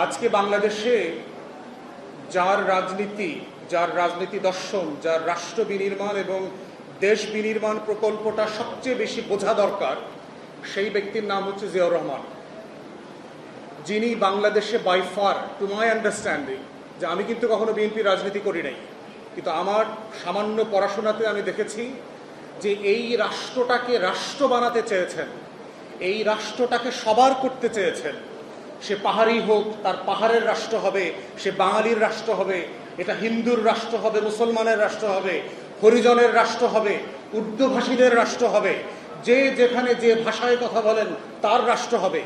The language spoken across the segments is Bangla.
আজকে বাংলাদেশে যার রাজনীতি দর্শন, যার রাষ্ট্র বিনির্মাণ এবং দেশ বিনির্মাণ প্রকল্পটা সবচেয়ে বেশি বোঝা দরকার, সেই ব্যক্তির নাম হচ্ছে জিয়াউর রহমান, যিনি বাংলাদেশে by far, to my understanding, যে আমি কিন্তু কখনো বিএনপি রাজনীতি করি নাই, কিন্তু আমার সামান্য পড়াশোনাতে আমি দেখেছি যে এই রাষ্ট্রটাকে রাষ্ট্র বানাতে চেয়েছেন, এই রাষ্ট্রটাকে সবার করতে চেয়েছেন। সে পাহাড়ি হোক, তার পাহাড়ের রাষ্ট্র হবে, সে বাঙালির রাষ্ট্র হবে, এটা হিন্দুর রাষ্ট্র হবে, মুসলমানের রাষ্ট্র হবে, হরিজনের রাষ্ট্র হবে, উর্দুভাষীদের রাষ্ট্র হবে, যে যেখানে যে ভাষায় কথা বলেন তার রাষ্ট্র হবে।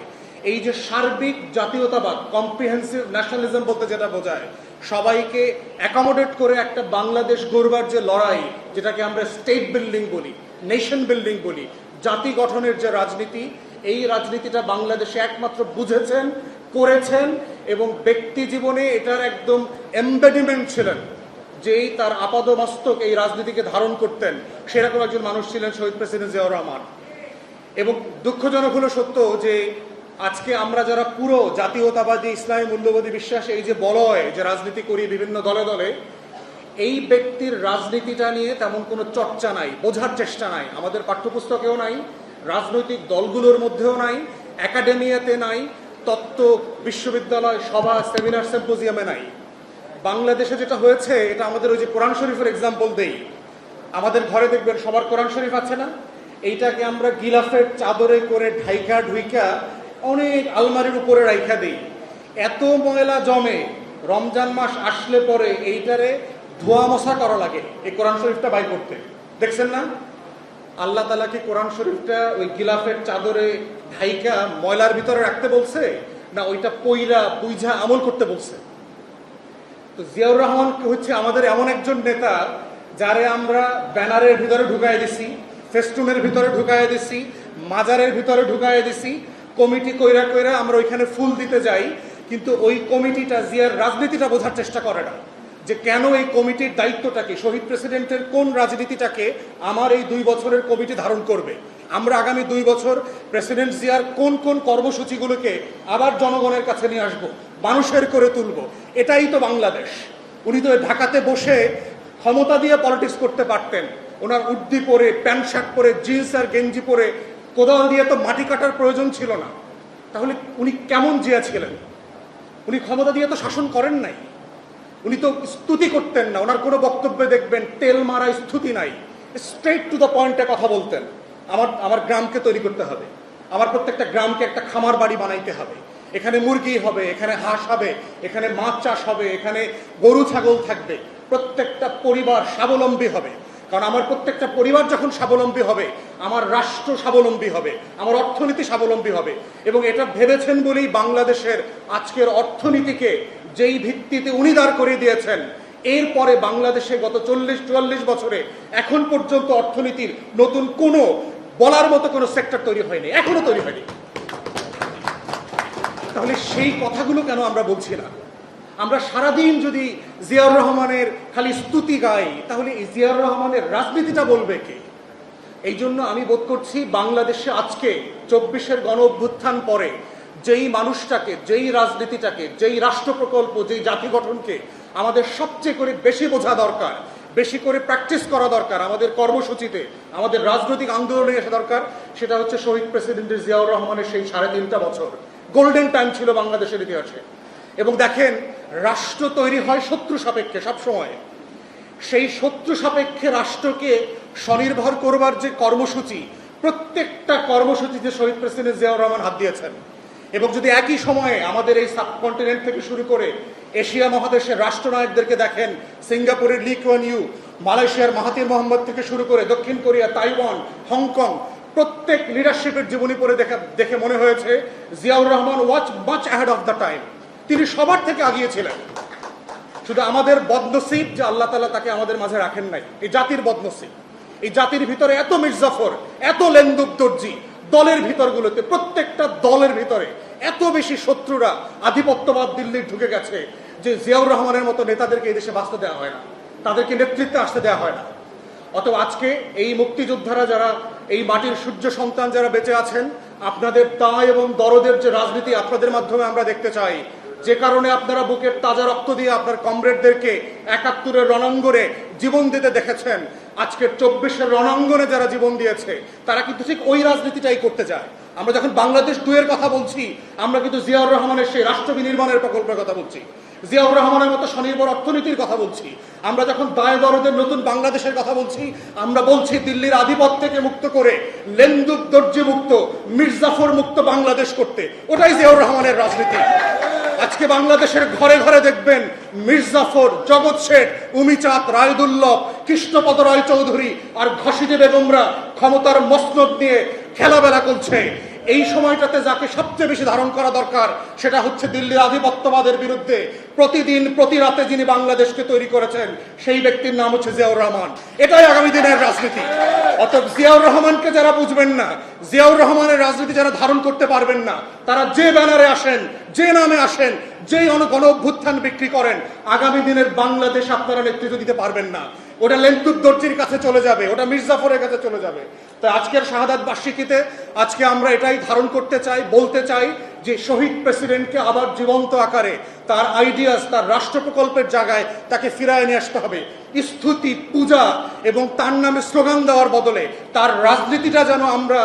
এই যে সার্বিক জাতীয়তাবাদ, কম্প্রিহেন্সিভ ন্যাশনালিজম বলতে যেটা বোঝায়, সবাইকে অ্যাকোমোডেট করে একটা বাংলাদেশ গড়বার যে লড়াই, যেটাকে আমরা স্টেট বিল্ডিং বলি, নেশন বিল্ডিং বলি, জাতি গঠনের যে রাজনীতি, এই রাজনীতিটা বাংলাদেশে একমাত্র বুঝেছেন, করেছেন এবং ব্যক্তি জীবনে এটার একদম এমবেডিমেন্ট ছিলেন, যেই তার আপাদমস্তক এই রাজনীতিকে ধারণ করতেন, সেরকম একজন মানুষ ছিলেন শহীদ প্রেসিডেন্ট জিয়াউর রহমান। এবং দুঃখজনক হলো সত্য যে আজকে আমরা যারা পুরো জাতীয়তাবাদী ইসলামী মূল্যবোধী বিশ্বাস, এই যে বলয় যে রাজনীতি করি বিভিন্ন দলে দলে, এই ব্যক্তির রাজনীতিটা নিয়ে তেমন কোনো চর্চা নাই, বোঝার চেষ্টা নাই, আমাদের পাঠ্যপুস্তকেও নাই, রাজনৈতিক দলগুলোর মধ্যেও নাই, একাডেমিয়াতে নাই, তত্ত্ব বিশ্ববিদ্যালয় সভা সেমিনার সিম্পোজিয়ামে নাই। বাংলাদেশে যেটা হয়েছে, এটা আমাদের ওই যে কোরআন শরীফের এক্সাম্পল দেই, আমাদের ঘরে দেখবেন সবার কোরআন শরীফ আছে না, এইটাকে আমরা গিলাফের চাদরে করে ঢাইকা ঢুইকা অনেক আলমারির উপরে রাইখা দিই। এত ময়লা জমে, রমজান মাস আসলে পরে এইটারে ধোয়া মশা করা লাগে এই কোরআন শরীফটা বাই করতে। দেখছেন না, আল্লাহ তাআলা কি কোরআন শরীফটা ওই গিলাফের চাদরে ঢাইকা ময়লার ভিতরে রাখতে বলছে, না ওইটা পইরা বুইঝা আমল করতে বলছে? তো জিয়াউর রহমান হচ্ছে আমাদের এমন একজন নেতা, যারে আমরা ব্যানারের ভিতরে ঢুকাই দিছি, ফেস্টুনের ভিতরে ঢুকাই দিছি, মাজারের ভিতরে ঢুকাই দিছি, কমিটি কইরা কইরা আমরা ওইখানে ফুল দিতে যাই, কিন্তু ওই কমিটিটা জিয়ার রাজনীতিটা বোঝার চেষ্টা করে না, যে কেন এই কমিটির দায়িত্বটাকে, শহীদ প্রেসিডেন্টের কোন রাজনীতিটাকে আমার এই 2 বছরের কমিটি ধারণ করবে, আমরা আগামী 2 বছর প্রেসিডেন্ট জিয়ার কোন কোন কর্মসূচিগুলোকে আবার জনগণের কাছে নিয়ে আসবো, মানুষের করে তুলবো। এটাই তো বাংলাদেশ। উনি তো ঢাকাতে বসে ক্ষমতা দিয়ে পলিটিক্স করতে পারতেন, ওনার উর্দি পরে, প্যান্ট শার্ট পরে, জিন্স আর গেঞ্জি পরে, কোদাল দিয়ে তো মাটি কাটার প্রয়োজন ছিল না। তাহলে উনি কেমন জিয়া ছিলেন? উনি ক্ষমতা দিয়ে তো শাসন করেন নাই, উনি তো স্তুতি করতেন না, ওনার কোনো বক্তব্যে দেখবেন তেল মারা স্তুতি নাই, স্ট্রেট টু দ্য পয়েন্টে কথা বলতেন। আমার গ্রামকে তৈরি করতে হবে, আমার প্রত্যেকটা গ্রামকে একটা খামার বাড়ি বানাইতে হবে, এখানে মুরগি হবে, এখানে হাঁস হবে, এখানে মাছ চাষ হবে, এখানে গরু ছাগল থাকবে, প্রত্যেকটা পরিবার স্বাবলম্বী হবে। কারণ আমার প্রত্যেকটা পরিবার যখন স্বাবলম্বী হবে, আমার রাষ্ট্র স্বাবলম্বী হবে, আমার অর্থনীতি স্বাবলম্বী হবে। এবং এটা ভেবেছেন বলেই বাংলাদেশের আজকের অর্থনীতিকে যেই ভিত্তিতে উনি দাঁড় করিয়ে দিয়েছেন, এরপরে বাংলাদেশে গত 40-44 বছরে এখন পর্যন্ত অর্থনীতির নতুন কোনো বলার মতো কোনো সেক্টর তৈরি হয়নি, এখনো তৈরি হয়নি। তাহলে সেই কথাগুলো কেন আমরা বলছি না? আমরা সারাদিন যদি জিয়াউর রহমানের খালি স্তুতি গাই, তাহলে এই জিয়াউর রহমানের রাজনীতিটা বলবে কে? এই জন্য আমি বোধ করছি বাংলাদেশে আজকে 24-এর গণ অভ্যুত্থান পরে যেই মানুষটাকে, যেই রাজনীতিটাকে, যেই রাষ্ট্র প্রকল্প, যেই জাতি গঠনকে আমাদের সবচেয়ে করে বেশি বোঝা দরকার, বেশি করে প্র্যাকটিস করা দরকার, আমাদের কর্মসূচিতে, আমাদের রাজনৈতিক আন্দোলনে আসা দরকার, সেটা হচ্ছে শহীদ প্রেসিডেন্ট জিয়াউর রহমানের সেই 3.5 বছর গোল্ডেন টাইম ছিল বাংলাদেশের ইতিহাসে। এবং দেখেন, রাষ্ট্র তৈরি হয় শত্রু সাপেক্ষে সবসময়। সেই শত্রু সাপেক্ষে রাষ্ট্রকে স্বনির্ভর করবার যে কর্মসূচি, প্রত্যেকটা কর্মসূচিতে শহীদ প্রেসিডেন্ট জিয়াউর রহমান হাত দিয়েছেন। এবং যদি একই সময়ে আমাদের এই সাবকন্টিনেন্ট থেকে শুরু করে এশিয়া মহাদেশের রাষ্ট্রনায়কদেরকে দেখেন, সিঙ্গাপুরের লি কুয়ান ইউ, মালয়েশিয়ার মাহাথির মোহাম্মদ থেকে শুরু করে দক্ষিণ কোরিয়া, তাইওয়ান, হংকং, প্রত্যেক লিডারশিপের জীবনী পড়ে দেখে মনে হয়েছে জিয়াউর রহমান ওয়াজ much ahead of the time. তিনি সবার থেকে আগিয়েছিলেন। শুধু আমাদের বদনসিব যে আল্লাহ তাআলা তাকে আমাদের মাঝে রাখেন নাই, এই জাতির বদনসিব। এই জাতির ভিতরে এত মির্জাফর, এত লেন্দুক দর্জি, দলের ভিতরগুলোতে, প্রত্যেকটা দলের ভিতরে এত বেশি শত্রুরা, আধিপত্যবাদ দিল্লির ঢুকে গেছে যে জিয়াউর রহমানের মতো নেতাদেরকে এই দেশে বাঁচতে দেওয়া হয় না, তাদেরকে নেতৃত্বে আসতে দেওয়া হয় না। অতএব আজকে এই মুক্তিযোদ্ধারা যারা, এই মাটির সূর্য সন্তান যারা বেঁচে আছেন, আপনাদের দায় এবং দরদের যে রাজনীতি আপনাদের মাধ্যমে আমরা দেখতে চাই, যে কারণে আপনারা বুকের তাজা রক্ত দিয়ে আপনার কমরেডদেরকে ৭১-এর রণাঙ্গনে জীবন দিতে দেখেছেন। আজকের ২৪-এর রণাঙ্গনে যারা জীবন দিয়েছে তারা কিন্তু ঠিক ওই রাজনীতিটাই করতে চায়। আমরা যখন বাংলাদেশ ২-এর কথা বলছি, আমরা কিন্তু জিয়াউর রহমানের সেই রাষ্ট্র বিনির্মাণের প্রকল্পের কথা বলছি, জিয়াউর রহমানের মতো স্বনির্ভর অর্থনীতির কথা বলছি। আমরা যখন দায় দরদের নতুন বাংলাদেশের কথা বলছি, আমরা বলছি দিল্লির আধিপত্যকে মুক্ত করে লেন্দুক দর্জি মুক্ত, মির্জাফর মুক্ত বাংলাদেশ করতে। ওটাই জিয়াউর রহমানের রাজনীতি। আজকে বাংলাদেশের ঘরে ঘরে দেখবেন মির্জাফর, জগৎ শেঠ, উমিচাঁদ, রায়দুল্লভ, কৃষ্ণপদ রায় চৌধুরী আর ঘসিটে বেগমরা ক্ষমতার মসনদ নিয়ে খেলাবেলা করছে। এই সময়টাতে যাকে সবচেয়ে বেশি ধারণ করা দরকার সেটা হচ্ছে দিল্লির আধিপত্যবাদের বিরুদ্ধে প্রতিদিন প্রতি রাতে যিনি বাংলাদেশকে তৈরি করেছেন, সেই ব্যক্তির নাম হচ্ছে জিয়াউর রহমান। এটাই আগামী দিনের রাজনীতি। অতএব জিয়াউর রহমানকে যারা বুঝবেন না, জিয়াউর রহমানের রাজনীতি যারা ধারণ করতে পারবেন না, তারা যে ব্যানারে আসেন, যে নামে আসেন, যেই গণ অভ্যুত্থান বিক্রি করেন, আগামী দিনের বাংলাদেশ আপনারা নেতৃত্ব দিতে পারবেন না। ওটা লেন্দুক দর্জির কাছে চলে যাবে, ওটা মির্জাফরের কাছে চলে যাবে। তাই আজকের শাহাদাত বার্ষিকীতে আজকে আমরা এটাই ধারণ করতে চাই, বলতে চাই যে শহীদ প্রেসিডেন্টকে আবার জীবন্ত আকারে তার আইডিয়াস, তার রাষ্ট্র প্রকল্পের জায়গায় তাকে ফিরায় নিয়ে আসতে হবে। স্তুতি, পূজা এবং তার নামে স্লোগান দেওয়ার বদলে তার রাজনীতিটা যেন আমরা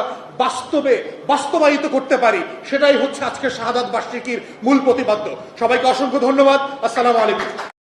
বাস্তবায়িত করতে পারি, সেটাই হচ্ছে আজকের শাহাদাত বার্ষিকীর মূল প্রতিপাদ্য। সবাইকে অসংখ্য ধন্যবাদ। আসসালামু আলাইকুম।